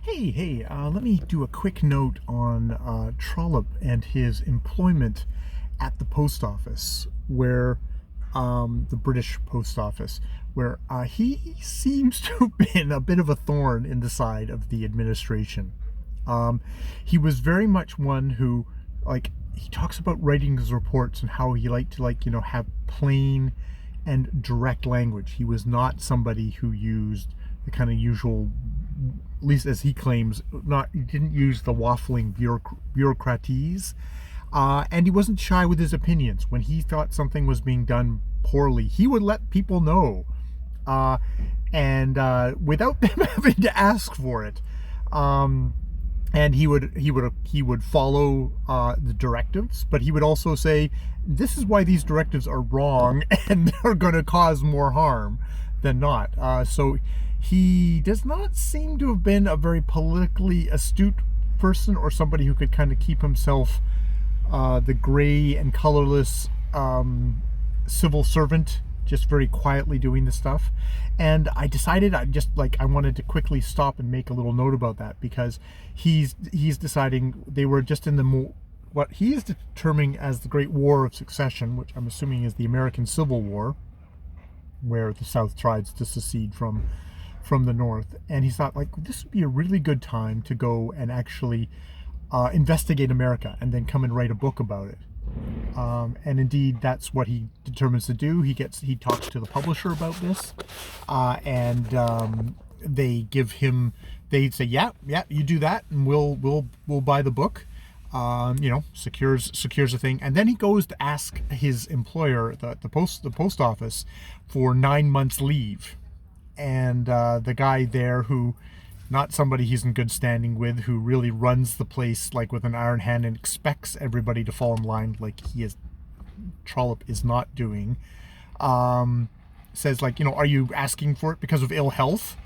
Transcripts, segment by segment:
Let me do a quick note on Trllp and his employment at the post office, where the British post office, where he seems to have been a bit of a thorn in the side of the administration. He was very much one who, he talks about writing his reports and how he liked to, have plain and direct language. He was not somebody who used the kind of usual, at least as he claims, he didn't use the waffling bureaucratese, and he wasn't shy with his opinions. When he thought something was being done poorly, he would let people know, and without them having to ask for it. And he would follow the directives, but he would also say, this is why these directives are wrong and are going to cause more harm than not. So he does not seem to have been a very politically astute person, or somebody who could kind of keep himself the gray and colorless civil servant, just very quietly doing the stuff. And I decided I wanted to quickly stop and make a little note about that, because he's deciding they were just in what he is determining as the Great War of Succession, which I'm assuming is the American Civil War, where the South tries to secede from the North. And he thought, this would be a really good time to go and actually investigate America and then come and write a book about it. And indeed, that's what he determines to do. He talks to the publisher about this, and they say, yeah, you do that, and we'll buy the book. Secures the thing, and then he goes to ask his employer, the post office, for 9 months leave. And the guy there, who, not somebody he's in good standing with, who really runs the place with an iron hand and expects everybody to fall in line like Trllp is not doing, says, are you asking for it because of ill health?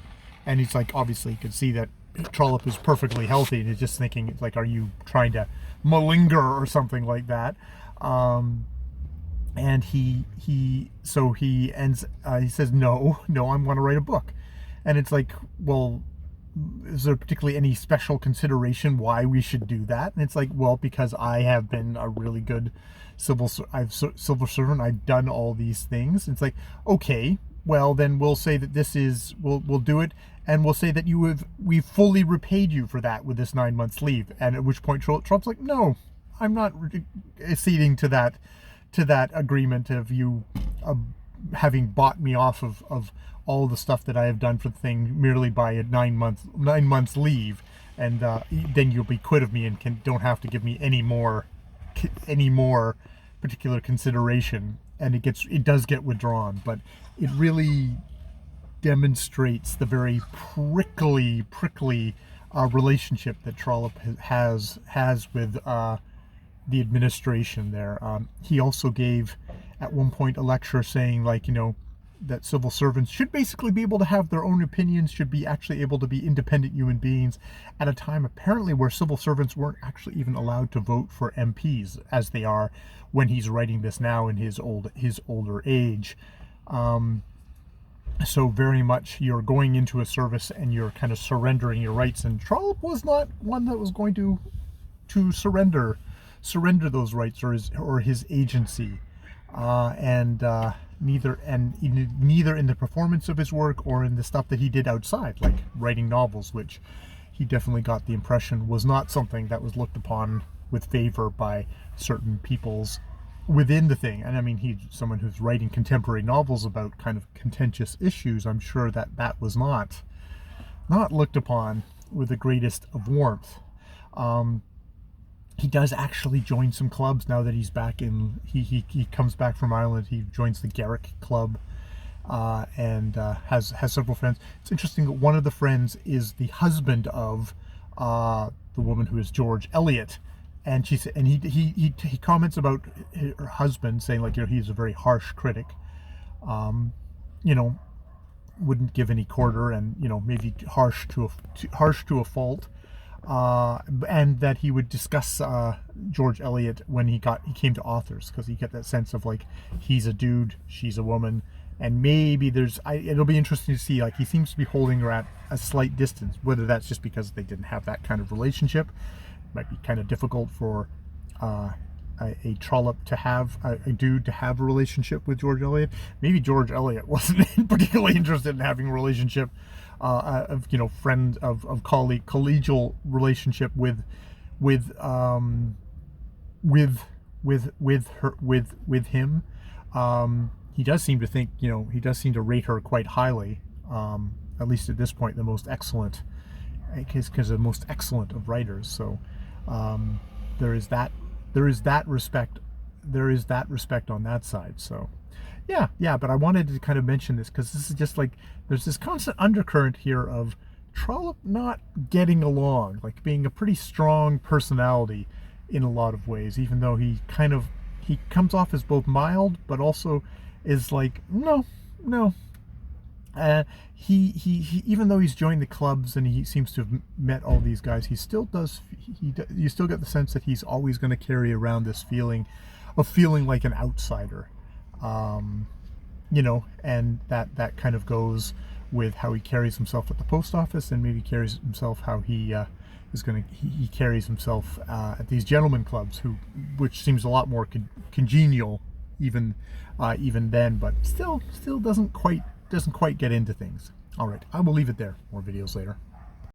And he's obviously you could see that Trllp is perfectly healthy, and he's just thinking, are you trying to malinger or something like that? And he says, no, I'm going to write a book. And it's well, is there particularly any special consideration why we should do that? And it's well, because I have been a really good civil servant. I've done all these things. It's okay, well, then we'll say that we'll do it, and we'll say that we've fully repaid you for that with this 9 months leave. And at which point Trump's no, I'm not acceding to that agreement of you having bought me off of all the stuff that I have done for the thing merely by a 9 months leave, and then you'll be quit of me and don't have to give me any more particular consideration. And it does get withdrawn, but it really demonstrates the very prickly relationship that Trllp has with the administration there. He also gave at one point a lecture saying that civil servants should basically be able to have their own opinions, should be actually able to be independent human beings, at a time apparently where civil servants weren't actually even allowed to vote for MPs, as they are when he's writing this now in his older age. So very much you're going into a service and you're kind of surrendering your rights, and Trllp was not one that was going to surrender those rights or his agency, neither in the performance of his work or in the stuff that he did outside, like writing novels, which he definitely got the impression was not something that was looked upon with favor by certain peoples within the thing. And I mean, he's someone who's writing contemporary novels about kind of contentious issues. I'm sure that was not looked upon with the greatest of warmth. He does actually join some clubs now that he's back in. He comes back from Ireland. He joins the Garrick Club, and has several friends. It's interesting that one of the friends is the husband of the woman who is George Eliot, and he comments about her husband, saying he's a very harsh critic, wouldn't give any quarter, and maybe harsh to a fault. And that he would discuss George Eliot when he came to authors, because you get that sense of he's a dude, she's a woman, and maybe it'll be interesting to see, he seems to be holding her at a slight distance, whether that's just because they didn't have that kind of relationship. It might be kind of difficult for a Trllp to have a dude to have a relationship with George Eliot. Maybe George Eliot wasn't particularly interested in having a relationship of, you know, friend of collegial relationship with him. He does seem to think, you know, he does seem to rate her quite highly, at least at this point, the most excellent, because the most excellent of writers. So there is that respect on that side. So yeah, but I wanted to kind of mention this because this is just like, there's this constant undercurrent here of Trllp not getting along, like being a pretty strong personality in a lot of ways, even though he comes off as both mild but also is like, no. He even though he's joined the clubs and he seems to have met all these guys, he still does, you still get the sense that he's always going to carry around this feeling like an outsider, you know, and that kind of goes with how he carries himself at the post office, and maybe carries himself how he carries himself at these gentlemen clubs, which seems a lot more congenial even then, but still doesn't quite get into things. All right, I will leave it there. More videos later.